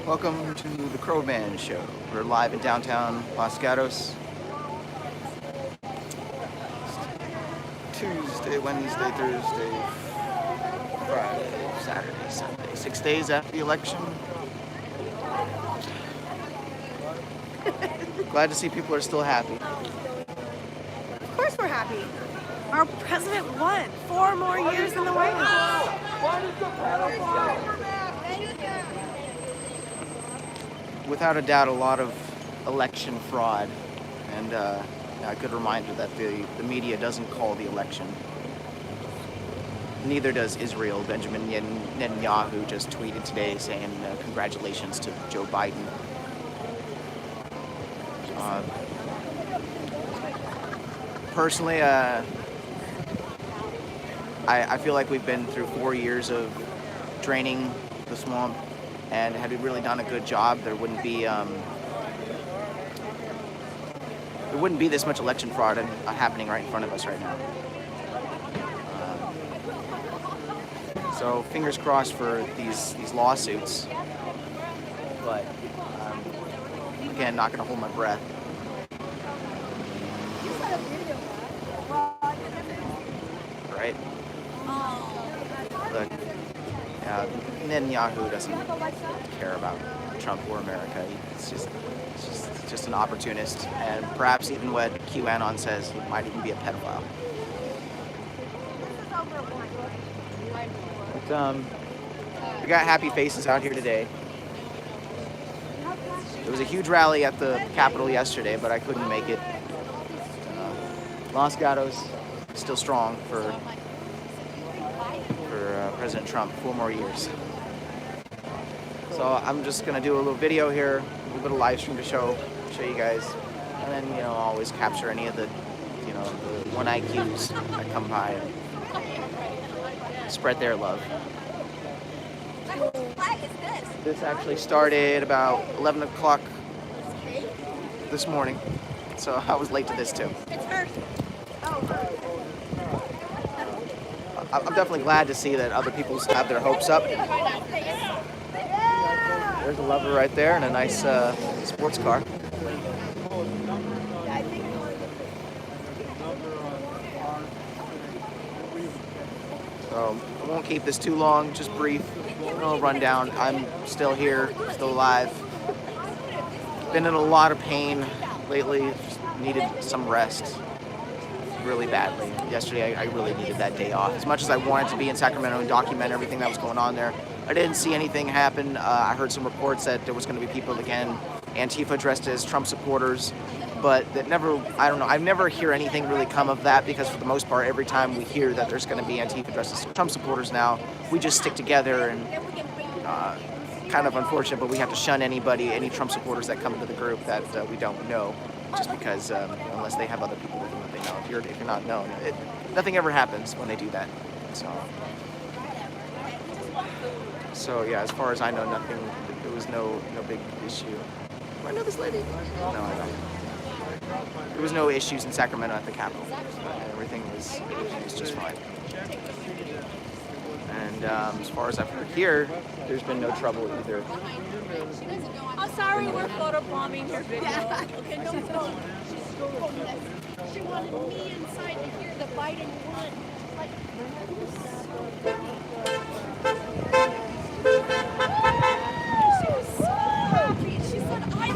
Welcome to the Crowman Show. We're live in downtown Los Gatos. Tuesday, Wednesday, Thursday, Friday, Saturday, Sunday. 6 days after the election. Glad to see people are still happy. Of course we're happy. Our president won 4 more years in the White House. Without a doubt, a lot of election fraud, and a good reminder that the media doesn't call the election. Neither does Israel. Benjamin Netanyahu just tweeted today saying congratulations to Joe Biden. Personally, I feel like we've been through 4 years of draining the swamp, and had we really done a good job, there wouldn't be this much election fraud happening right in front of us right now. So fingers crossed for these lawsuits, but again, not going to hold my breath. Right? Look, Netanyahu doesn't care about Trump or America. It's just an opportunist, and perhaps even what QAnon says, he might even be a pedophile. But, we got happy faces out here today. There was a huge rally at the Capitol yesterday, but I couldn't make it. Los Gatos still strong for President Trump, 4 more years. So I'm just gonna do a little video here, a little bit of live stream to show you guys, and then always capture any of the the one IQs that come by and spread their love. This actually started about 11 o'clock this morning, so I was late to this too. I'm definitely glad to see that other people have their hopes up. There's a lover right there and a nice sports car. So I won't keep this too long, just brief. Little rundown. I'm still here, still alive. Been in a lot of pain lately. Just needed some rest really badly. Yesterday, I really needed that day off. As much as I wanted to be in Sacramento and document everything that was going on there, I didn't see anything happen. I heard some reports that there was going to be people again, Antifa dressed as Trump supporters, but that never, I don't know, I never hear anything really come of that, because for the most part, every time we hear that there's going to be Antifa dressed as Trump supporters now, we just stick together, and kind of unfortunate, but we have to shun any Trump supporters that come into the group that we don't know, just because unless they have other people with them that they know. If you're not known, nothing ever happens when they do that. So yeah, as far as I know, nothing. There was no big issue. Do I know this lady? No, I don't. There was no issues in Sacramento at the Capitol. Everything was just fine. And as far as I've heard here, there's been no trouble either. Oh, sorry, we're photobombing your video. Okay, no problem. She wanted me inside to hear the Biden won. She said, I've been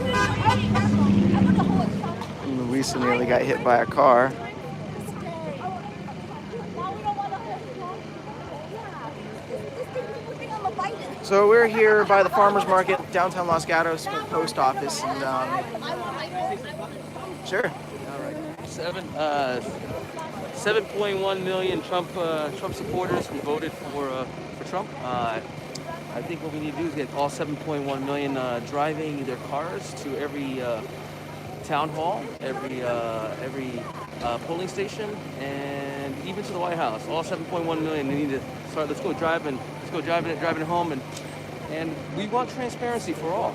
waiting. Luisa nearly got hit by a car. So we're here by the farmers market, downtown Los Gatos, for the post office, and sure. All right. 7.1 million Trump supporters who voted for Trump. I think what we need to do is get all 7.1 million driving their cars to every town hall, every polling station, and even to the White House. All 7.1 million. We need to start. Let's go driving home, and we want transparency for all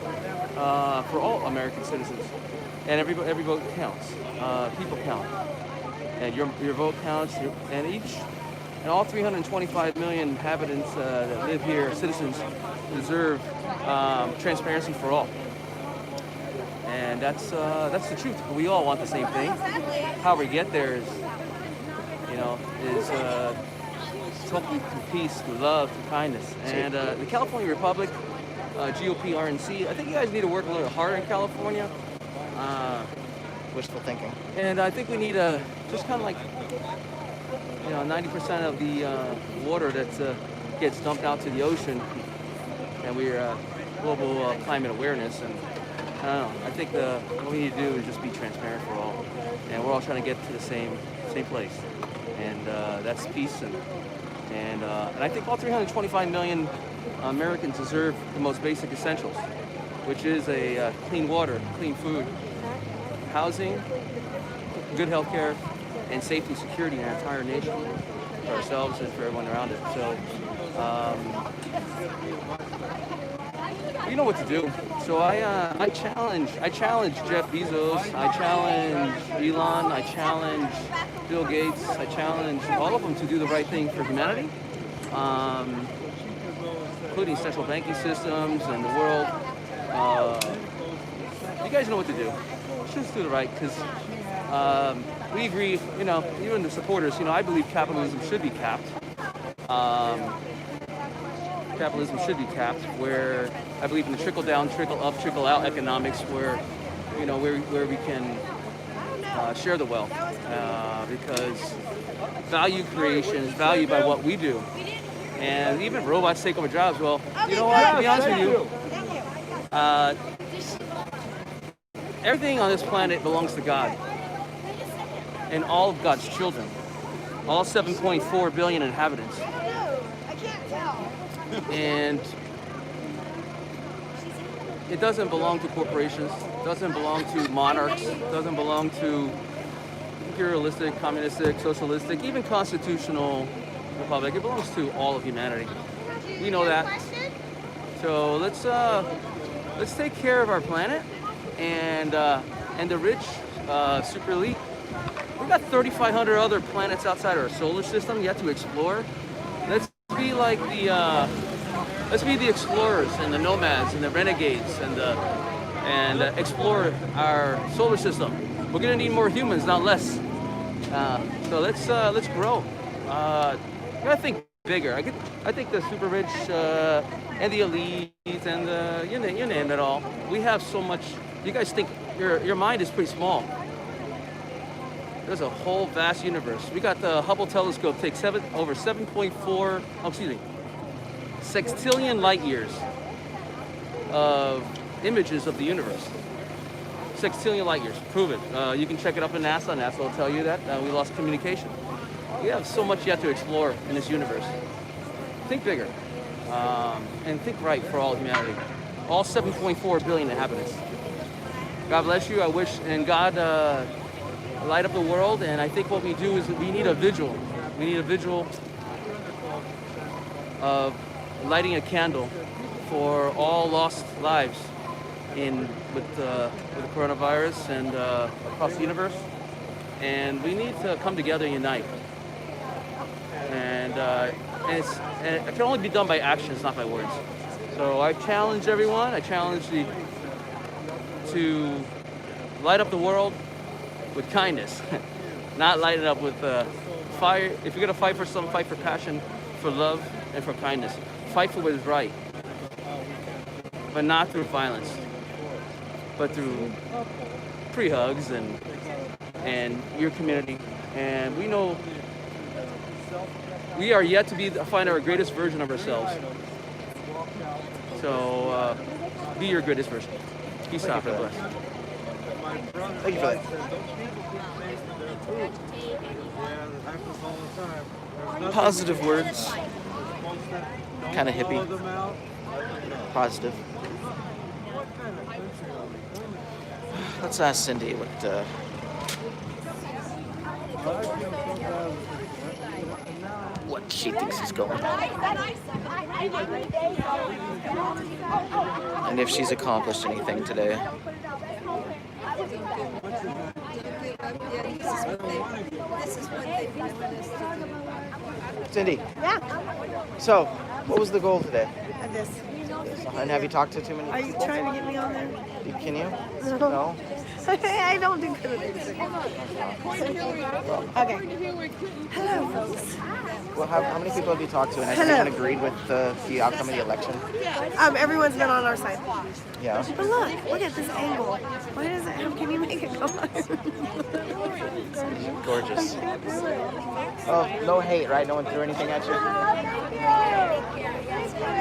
American citizens, and every vote counts. People count, and your vote counts, and And all 325 million inhabitants that live here, citizens, deserve transparency for all. And that's the truth. We all want the same thing. How we get there is, hopefully through peace, through love, through kindness. And the California Republic, GOP, RNC, I think you guys need to work a little harder in California. Wishful thinking. And I think we need just kind of like, 90% of the water that gets dumped out to the ocean, and we're global climate awareness. And I don't know. I think what we need to do is just be transparent for all, and we're all trying to get to the same place, and that's peace. And I think all 325 million Americans deserve the most basic essentials, which is a clean water, clean food, housing, good health care, and safety and security in our entire nation, for ourselves and for everyone around it. So, you know what to do. So I challenge Jeff Bezos, I challenge Elon, I challenge Bill Gates, I challenge all of them to do the right thing for humanity, including central banking systems and the world. You guys know what to do. Just do the right, because we agree, even the supporters, I believe capitalism should be capped. Capitalism should be capped, where I believe in the trickle-down, trickle-up, trickle-out economics, where, where we can share the wealth, because value creation is valued by what we do. And even if robots take over jobs, well, you know what, to be honest with you, everything on this planet belongs to God and all of God's children, all 7.4 billion inhabitants. And it doesn't belong to corporations, doesn't belong to monarchs, doesn't belong to imperialistic, communistic, socialistic, even constitutional republic. It belongs to all of humanity. We know that. So let's take care of our planet and the rich, super elite. We've got 3,500 other planets outside our solar system yet to explore. Let's be like let's be the explorers and the nomads and the renegades and explore our solar system. We're gonna need more humans, not less. So let's grow. You gotta think bigger. I think the super rich and the elite and the you name it all. We have so much. You guys think your mind is pretty small. There's a whole vast universe. We got the Hubble telescope takes over 7.4, sextillion light years of images of the universe. Sextillion light years. Prove it. You can check it up in NASA. NASA will tell you that. We lost communication. We have so much yet to explore in this universe. Think bigger. And think right for all humanity. All 7.4 billion inhabitants. God bless you. I wish, and God light up the world. And I think what we do is we need a vigil. We need a vigil of lighting a candle for all lost lives with the coronavirus and across the universe. And we need to come together and unite. And it can only be done by actions, not by words. So I challenge everyone. I challenge to light up the world with kindness, not light it up with fire. If you're gonna fight for something, fight for passion, for love, and for kindness. Fight for what is right, but not through violence, but through pre-hugs and your community. And we know we are yet to find our greatest version of ourselves. So be your greatest version. Peace out. God bless. Thank you for that. Positive words. Kind of hippie. Positive. Let's ask Cindy what she thinks is going on. And if she's accomplished anything today. This is what they wanted us to do. Cindy, Yeah. so what was the goal today? This. And have you talked to too many Are you people? trying to get me on there? Can you? No. No? I don't do good at these things. Okay. Hello, folks. Well, how many people have you talked to, and has Hello. anyone agreed with the outcome of the election? Everyone's been on our side. Yeah. But look at this angle. Why does it? Can you make it go higher? Gorgeous. Oh, no hate, right? No one threw anything at you?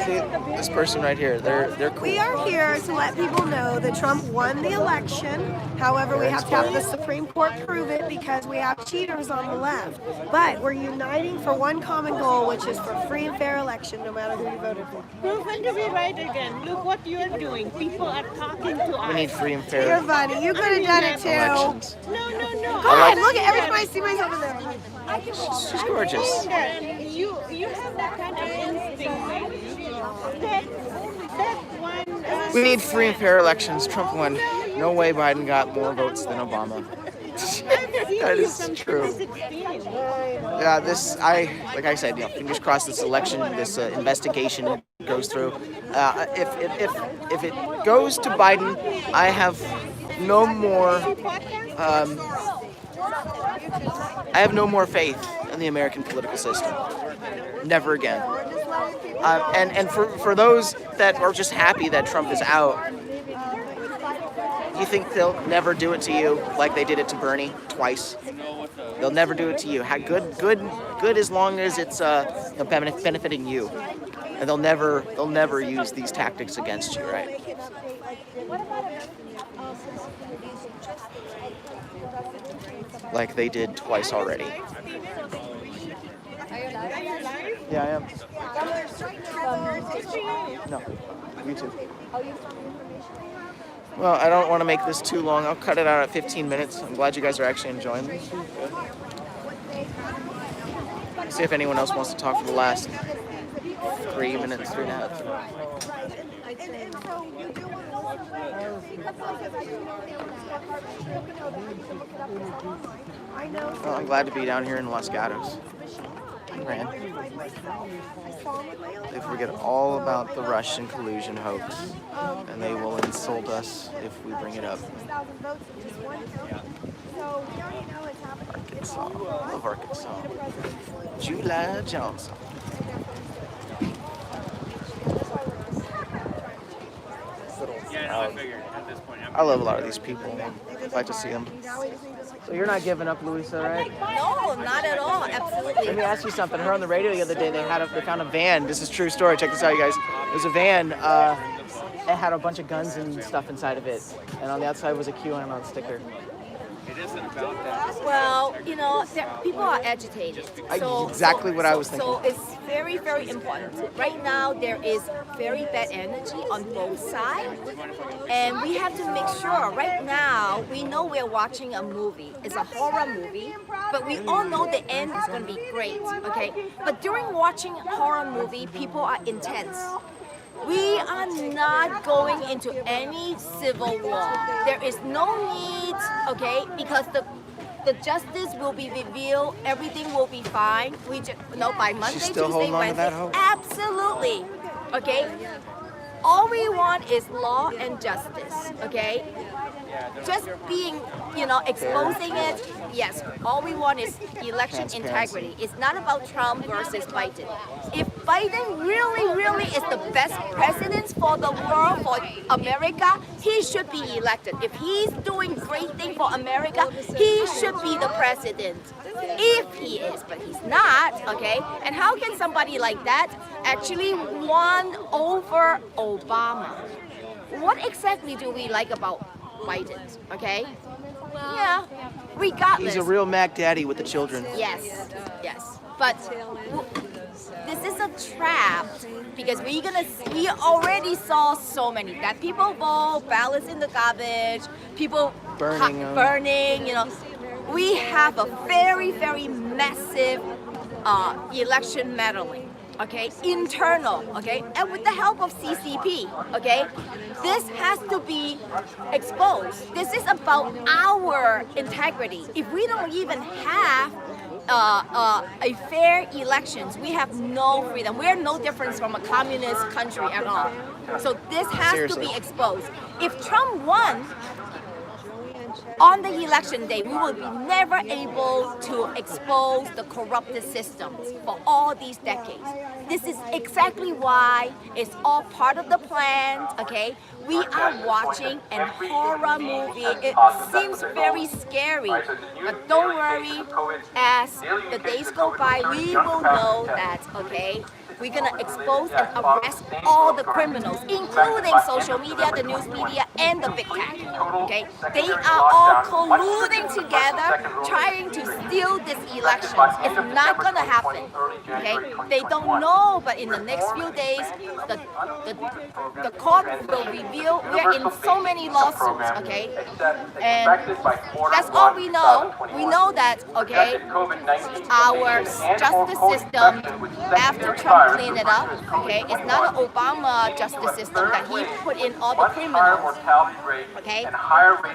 See, this person right here, they're cool. We are here to let people know that Trump won the election. However, we have to have the Supreme Court prove it because we have cheaters on the left. But we're uniting for one common goal, which is for free and fair election, no matter who you voted for. Proven to be right again. Look what you're doing. People are talking to us. We need free and You're fair funny. You could have done it too. elections. No. God, look at every time I see myself in there. She's gorgeous. You have that kind of instinct. That one. We need free and fair elections. Trump won. No way Biden got more votes than Obama. That is true. Yeah, like I said, fingers crossed this election, this investigation goes through. If it goes to Biden, I have no more. I have no more faith in the American political system. Never again. And for those that are just happy that Trump is out, you think they'll never do it to you like they did it to Bernie twice? They'll never do it to you. Good as long as it's benefiting you, and they'll never use these tactics against you, right? Like they did twice already. Yeah, I am. No, YouTube. Well, I don't want to make this too long. I'll cut it out at 15 minutes. I'm glad you guys are actually enjoying this. See if anyone else wants to talk for the last 3 minutes, 3.5. Well, I'm glad to be down here in Los Gatos. Man. They forget all about the Russian collusion hoax, and they will insult us if we bring it up. Arkansas. Love Arkansas. July Johnson. I love a lot of these people. I'd like to see them. So you're not giving up, Louisa, right? No, not at all. Absolutely. Let me ask you something. I heard on the radio the other day they found a van. This is a true story. Check this out, you guys. There's a van. It had a bunch of guns and stuff inside of it, and on the outside was a QAnon sticker. It isn't about that. Well, people are agitated. Exactly what I was thinking. So it's very, very important. Right now, there is very bad energy on both sides, and we have to make sure. Right now, we know we're watching a movie. It's a horror movie, but we all know the end is going to be great. Okay, but during watching a horror movie, people are intense. We are not going into any civil war. There is no need, okay, because the justice will be revealed, everything will be fine. We just, by Monday, She's still Tuesday, holding on to Wednesday. that hope? Absolutely, okay. All we want is law and justice, okay. Just being, exposing it. Yes, all we want is election integrity. It's not about Trump versus Biden. If Biden really, really is the best president for the world, for America, he should be elected. If he's doing great thing for America, he should be the president. If he is, but he's not, okay? And how can somebody like that actually won over Obama? What exactly do we like about Biden, okay? Yeah, regardless. He's a real Mac Daddy with the children. Yes. But this is a trap because we already saw so many that people vote, ballots in the garbage, people burning. We have a very, very massive election meddling. okay, internal, okay, and with the help of CCP, okay, this has to be exposed. This is about our integrity. If we don't even have a fair elections, we have no freedom. We're no different from a communist country at all. So this has Seriously. to be exposed. If Trump won, on the election day, we will be never able to expose the corrupted systems for all these decades. This is exactly why it's all part of the plan, okay? We are watching a horror movie. It seems very scary, but don't worry. As the days go by, we will know that, okay? We're gonna expose and arrest all the criminals, including social media, the news media, and the big tech. Okay, they are all colluding together, trying to steal this election. It's not gonna happen. Okay, they don't know, but in the next few days, the court will reveal. We're in so many lawsuits. Okay, and that's all we know. We know that. Okay, our justice system after Trump clean it up, okay? It's not an Obama justice system that he put in all the criminals, okay?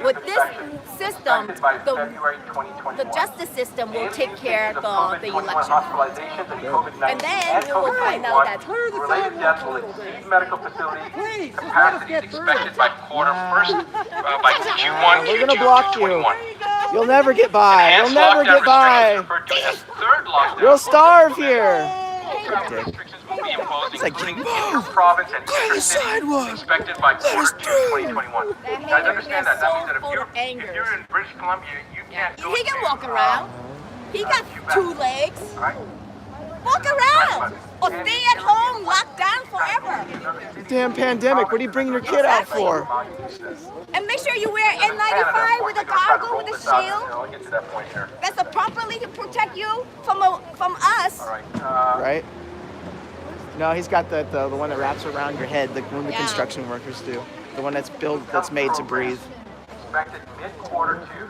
With this system, the justice system will take care of the election. And then we will find out that related deaths will exceed medical facility capacity is expected by quarter first, by Q1, We're gonna Q2, block you. Q21. You'll never get by. You'll Enhanced never lockdown get by. restrictions referred to as third lockdown. You'll starve here. Travel restrictions will be imposed, like, including move. inter-province and Clear the inter-city, sidewalk. expected by Let us quarter two through. 2021. That Guys, hater understand is that. That so means that full of anger. if you're in British Columbia, you can't go He can to, walk around. He got two legs. Right? Walk around. Or stay at home, locked down forever. Damn pandemic. What are you bringing your kid out for? And make sure you wear N95 with a goggle, with a shield. I'll get to that point here. That's to properly to protect you from us. All right. Right? No, he's got the one that wraps around your head, the one the Yeah. construction workers do. The one that's built, that's made to breathe. Expected mid-quarter two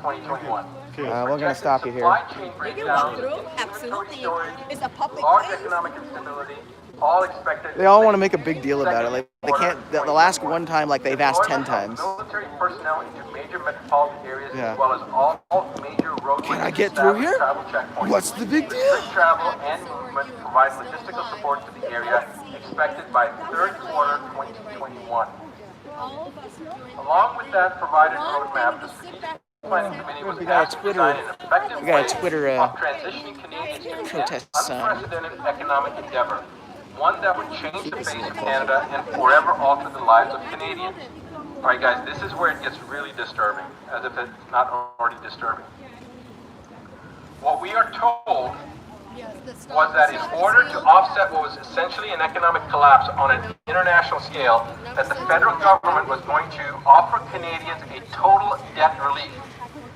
2021. We're gonna stop you here. Supply chain You can walk breakdown, through. Absolutely. It's a public large place. economic instability, all expected. They all want to make a big deal about it. Like they can't. The last one time, like they've asked 10 times. Military personnel into major metropolitan areas, Yeah. as well as all major roadways. Can I get through here? Travel checkpoints. What's the big deal? Restrict travel and movement, provide logistical support to the area, expected by third quarter 2021. Along with that provided roadmap, the strategic planning committee was We got a asked to Twitter- design an effective we got a way Twitter, of transitioning Canadians to protest this sign. unprecedented economic endeavor, one that would change the face of Canada and forever alter the lives of Canadians. All right, guys, this is where it gets really disturbing, as if it's not already disturbing. What we are told was that in order to offset what was essentially an economic collapse on an international scale, that the federal government was going to offer Canadians a total debt relief.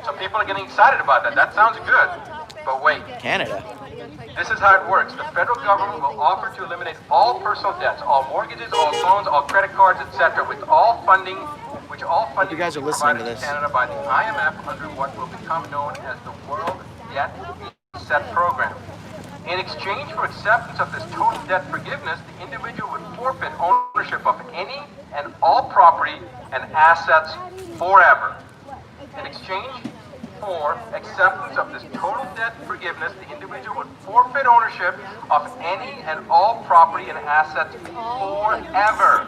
So people are getting excited about that. That sounds good, but wait. Canada. This is how it works. The federal government will offer to eliminate all personal debts, all mortgages, all loans, all credit cards, etc., with all funding, which all funding you guys are will be listening to provided this. Canada by the IMF under what will become known as the World Debt Reset Program. In exchange for acceptance of this total debt forgiveness, the individual would forfeit ownership of any and all property and assets forever. In exchange for acceptance of this total debt forgiveness, the individual would forfeit ownership of any and all property and assets forever.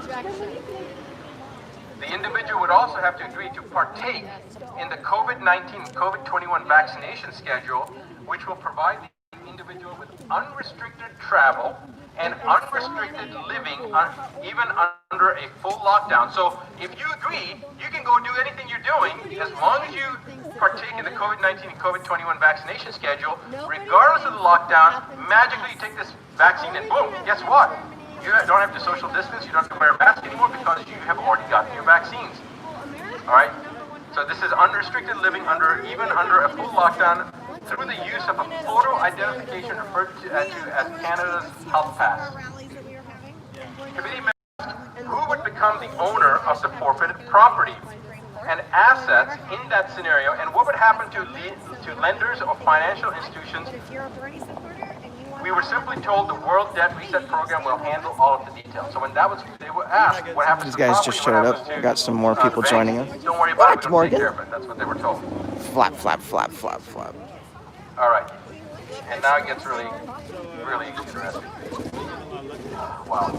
The individual would also have to agree to partake in the COVID-19 and COVID-21 vaccination schedule, which will provide the individual with unrestricted travel and unrestricted living, even under a full lockdown. So if you agree, you can go do anything you're doing as long as you partake in the COVID-19 and COVID-21 vaccination schedule, regardless of the lockdown. Magically, you take this vaccine and boom, guess what? You don't have to social distance, you don't have to wear a mask anymore because you have already gotten your vaccines. All right? So this is unrestricted living even under a full lockdown through the use of a photo identification referred to as Canada's Health Pass. Committee members, who would become the owner of the forfeited property and assets in that scenario, and what would happen to lenders or financial institutions We were simply told the World Debt Reset Program will handle all of the details. So when they were asked what happens These to guys property, just what showed happens up. to, We got some more people the joining bank, us. don't worry about it, What, we'll take Morgan? care of it. That's what they were told. Flap, flap, flap, flap, flap. All right. And now it gets really interesting. Wow.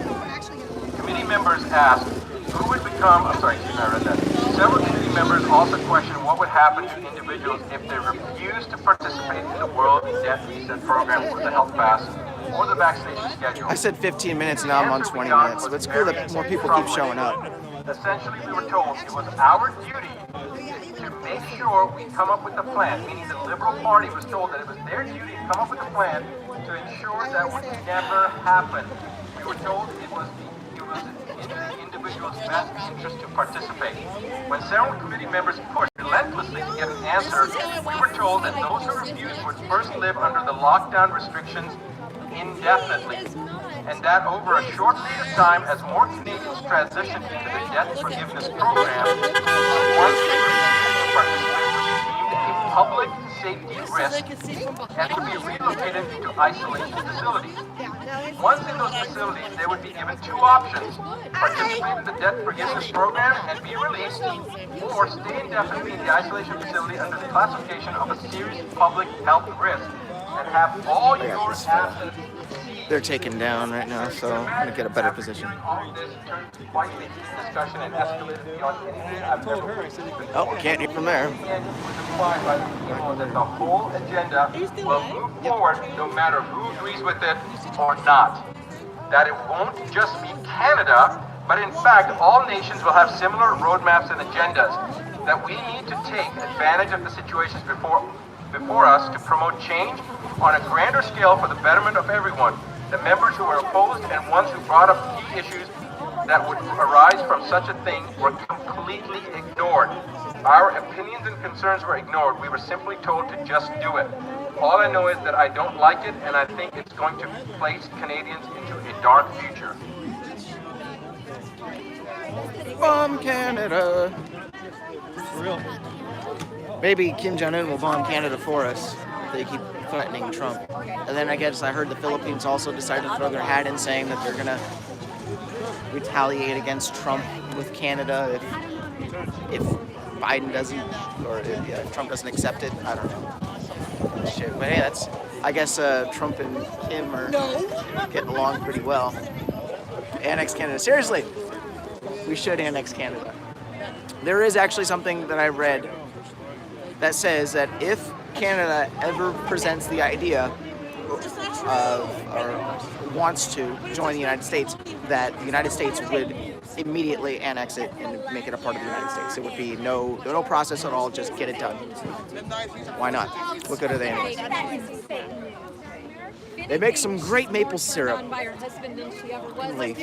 Committee members asked who would become, I'm sorry, excuse me, I read that. Several committee members also questioned what would happen to individuals if they refused to participate in the World Debt Reset Program or the Health Pass or the vaccination schedule. I said 15 minutes, now I'm on 20 minutes. But it's cool that more people keep showing up. Essentially, we were told it was our duty to make sure we come up with a plan, meaning the Liberal Party was told that it was their duty to come up with a plan to ensure that would never happen. We were told it was in the individual's best interest to participate. When several committee members pushed relentlessly to get an answer, we were told that those who refused would first live under the lockdown restrictions indefinitely, and that over a short period of time, as more Canadians transitioned into the debt forgiveness program, once they refused to participate would be deemed a public safety risk and would be relocated into isolation facilities. Once in those facilities, they would be given two options: participate in the debt forgiveness program and be released, or stay indefinitely in the isolation facility under the classification of a serious public health risk and have all your assets. They're taken down right now, so I'm gonna get a better position. All of this turned quite a discussion and escalated beyond anything I've ever heard. Oh, can't hear from there. And it was implied by the people that the whole agenda will move forward no matter who agrees with it or not. That it won't just be Canada, but in fact all nations will have similar roadmaps and agendas. That we need to take advantage of the situations before us to promote change on a grander scale for the betterment of everyone. The members who were opposed and ones who brought up key issues that would arise from such a thing were completely ignored. Our opinions and concerns were ignored. We were simply told to just do it. All I know is that I don't like it, and I think it's going to place Canadians into a dark future. Bomb Canada. Maybe Kim Jong-un will bomb Canada for us if they keep threatening Trump. And then I guess I heard the Philippines also decided to throw their hat in, saying that they're gonna retaliate against Trump with Canada if Biden doesn't, or if Trump doesn't accept it. I don't know. Shit. But hey, I guess Trump and Kim are getting along pretty well. Annex Canada. Seriously, we should annex Canada. There is actually something that I read that says that if Canada ever presents the idea of, or wants to join the United States, that the United States would immediately annex it and make it a part of the United States. It would be no process at all, just get it done. Why not? What good are they anyways? They make some great maple syrup. Leaf.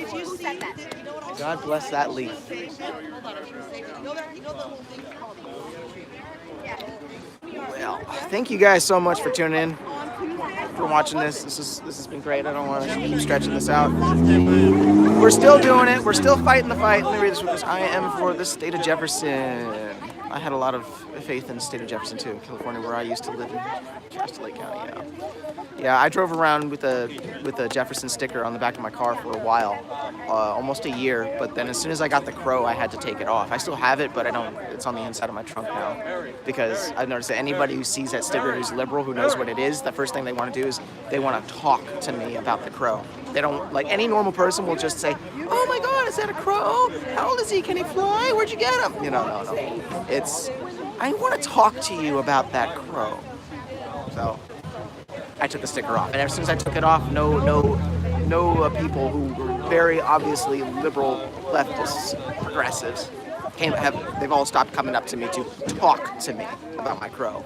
God bless that leaf. Well, thank you guys so much for tuning in, for watching this. This has been great. I don't want to keep stretching this out. We're still doing it. We're still fighting the fight. Let me read this with this. I am for the state of Jefferson. I had a lot of faith in the state of Jefferson too, California, where I used to live in Shasta Lake County. Yeah, I drove around with a Jefferson sticker on the back of my car for a while, almost a year. But then as soon as I got the Crow, I had to take it off. I still have it, but I don't. It's on the inside of my trunk now, because I've noticed that anybody who sees that sticker who's liberal, who knows what it is, the first thing they want to do is they want to talk to me about the Crow. They don't, like, any normal person will just say, "Oh my God, is that a crow? How old is he? Can he fly? Where'd you get him?" You know, no. It's, I want to talk to you about that crow. So I took the sticker off, and as soon as I took it off, no people who were very obviously liberal, leftists, progressives, they've all stopped coming up to me to talk to me about my crow.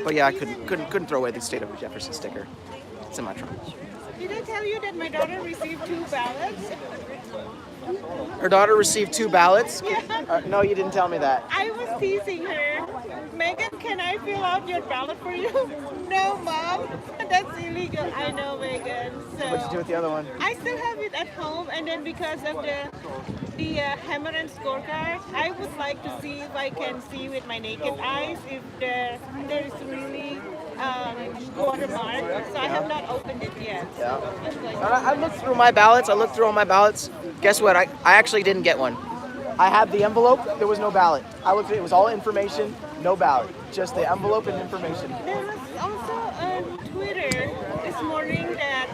But yeah, I couldn't throw away the state of Jefferson sticker. It's in my trunk. Did I tell you that my daughter received 2 ballots? Her daughter received 2 ballots. No, you didn't tell me that. I was teasing her. Megan, can I fill out your ballot for you? No, Mom. That's illegal. I know, Megan. So What'd you do with the other one? I still have it at home, and then because of the hammer and scorecard, I would like to see if I can see with my naked eyes if there is really watermark. So I have not opened it yet. Yeah. It's like- I looked through my ballots. I looked through all my ballots. Guess what? I actually didn't get one. I had the envelope. There was no ballot. I looked at it. It was all information, no ballot. Just the envelope and information. There was also on Twitter this morning that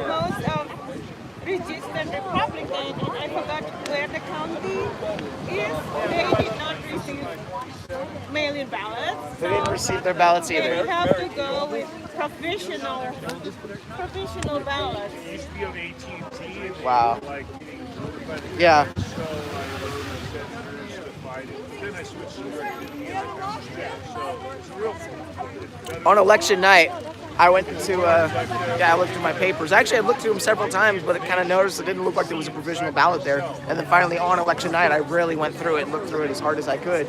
most of registered Republicans, and I forgot where the county is, they did not receive mail-in ballots. They didn't receive their ballots They either. will have to go with provisional ballots. It used to be on AT&T. And Wow. Like, Yeah. so I said, then I switched to the so it's real. On election night, I went to, I looked through my papers. Actually, I looked through them several times, but it kind of noticed it didn't look like there was a provisional ballot there. And then finally on election night, I really went through it and looked through it as hard as I could.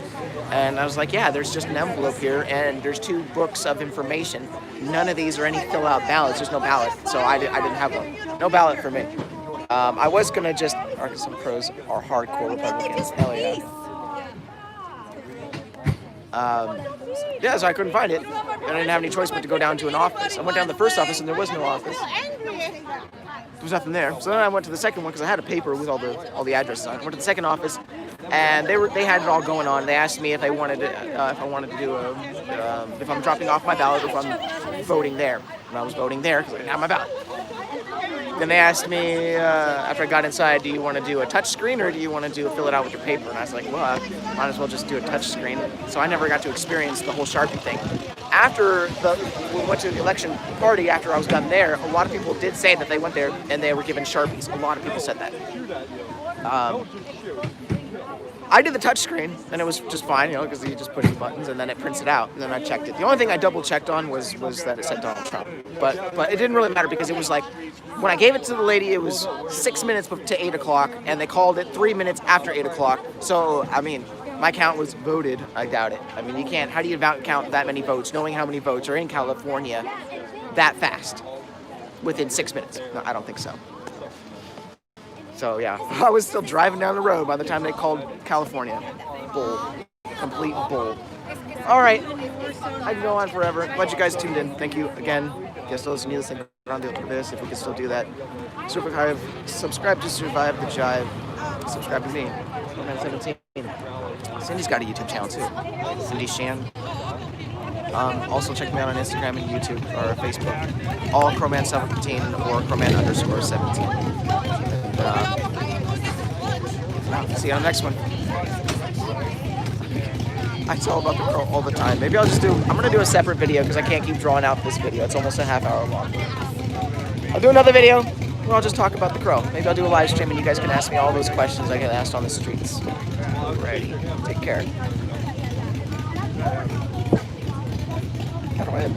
And I was like, yeah, there's just an envelope here, and there's 2 books of information. None of these are any fill-out ballots. There's no ballot, so I didn't have one. No ballot for me. I was gonna just, Arkansas pros are hardcore Republicans. Hell yeah. Yeah, so I couldn't find it. And I didn't have any choice but to go down to an office. I went down to the first office and there was no office. There was nothing there. So then I went to the second one because I had a paper with all the addresses on it. I went to the second office, and they had it all going on. They asked me if I wanted to do if I'm dropping off my ballot, or if I'm voting there. And I was voting there because I didn't have my ballot. Then they asked me after I got inside, do you want to do a touch screen or do you want to fill it out with your paper? And I was like, well, I might as well just do a touch screen. So I never got to experience the whole Sharpie thing. After we went to the election party, after I was done there, a lot of people did say that they went there and they were given Sharpies. A lot of people said that. I did the touch screen and it was just fine, because you just push the buttons and then it prints it out. And then I checked it. The only thing I double checked on was that it said Donald Trump. But it didn't really matter because it was like, when I gave it to the lady, it was 6 minutes to 8 o'clock, and they called it 3 minutes after 8 o'clock. So, I mean, my count was voted. I doubt it. I mean, you can't. How do you count that many votes, knowing how many votes are in California that fast within 6 minutes? No, I don't think so. So, yeah, I was still driving down the road by the time they called California. Bull. Complete bull. All right. I can go on forever. Glad you guys tuned in. Thank you again. Guess those who need this thing around this, if we can still do that. Subscribe to Survive the Jive. Subscribe to me. Man 17. Cindy's got a YouTube channel too. Cindy Shan. Also check me out on Instagram and YouTube or Facebook. All Chroman17 or Chroman_17. See you on the next one. I tell about the crow all the time. Maybe I'm gonna do a separate video because I can't keep drawing out this video. It's almost a half hour long. I'll do another video where I'll just talk about the crow. Maybe I'll do a live stream and you guys can ask me all those questions I get asked on the streets. Alrighty, take care. How do I end this?